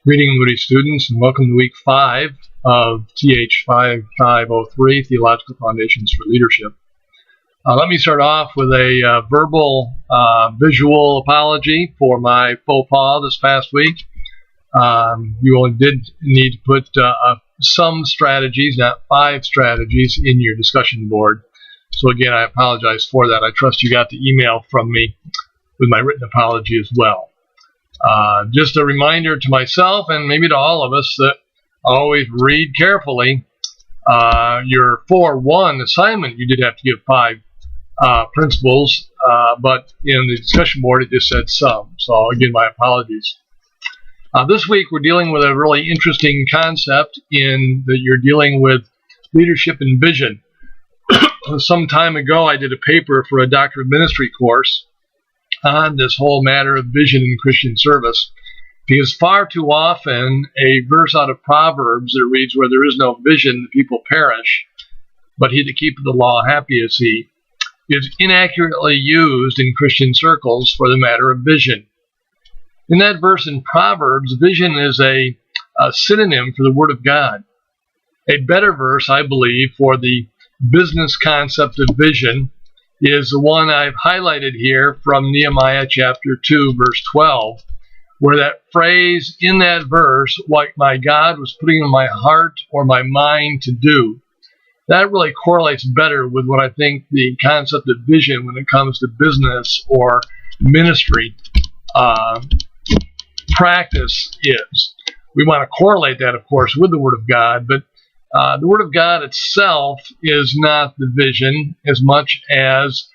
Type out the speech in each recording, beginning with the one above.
Greeting, Moody students, and welcome to week 5 of TH5503, Theological Foundations for Leadership. Let me start off with a verbal, visual apology for my faux pas this past week. You only did need to put some strategies, not 5 strategies, in your discussion board. So again, I apologize for that. I trust you got the email from me with my written apology as well. Just a reminder to myself and maybe to all of us that always read carefully. Your 4.1 assignment, you did have to give 5 principles, but in the discussion board it just said some. So again, my apologies. This week we're dealing with a really interesting concept in that you're dealing with leadership and vision. Some time ago I did a paper for a Doctor of Ministry course on this whole matter of vision in Christian service, because far too often a verse out of Proverbs that reads, "Where there is no vision, the people perish, but he that keepeth the law, happy is he," is inaccurately used in Christian circles for the matter of vision. In that verse in Proverbs, vision is a synonym for the Word of God. A better verse, I believe, for the business concept of vision is the one I've highlighted here from Nehemiah chapter 2, verse 12, where that phrase in that verse, "what my God was putting in my heart or my mind to do," that really correlates better with what I think the concept of vision when it comes to business or ministry practice is. We want to correlate that, of course, with the Word of God, but the Word of God itself is not the vision as much as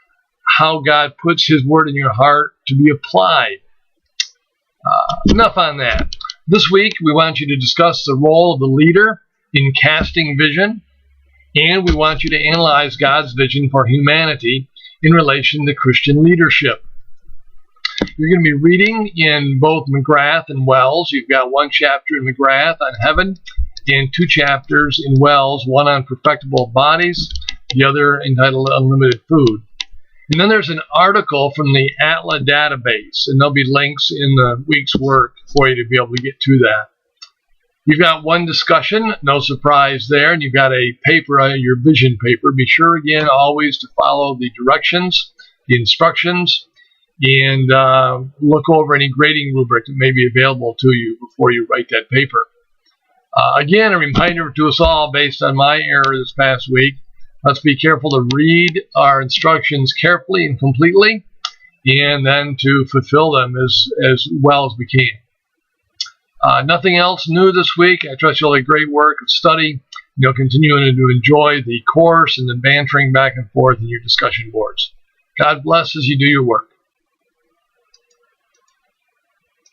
how God puts His Word in your heart to be applied. Enough on that. This week, we want you to discuss the role of the leader in casting vision, and we want you to analyze God's vision for humanity in relation to Christian leadership. You're going to be reading in both McGrath and Wells. You've got 1 chapter in McGrath on heaven, and 2 chapters in Wells, one on perfectible bodies, the other entitled Unlimited Food. And then there's an article from the ATLA database, and there'll be links in the week's work for you to be able to get to that. You've got 1 discussion, no surprise there, and you've got a paper, your vision paper. Be sure, again, always to follow the directions, the instructions, and look over any grading rubric that may be available to you before you write that paper. Again, a reminder to us all, based on my error this past week, let's be careful to read our instructions carefully and completely, and then to fulfill them as well as we can. Nothing else new this week. I trust you'll have great work of study. You'll continue to enjoy the course and the bantering back and forth in your discussion boards. God bless as you do your work.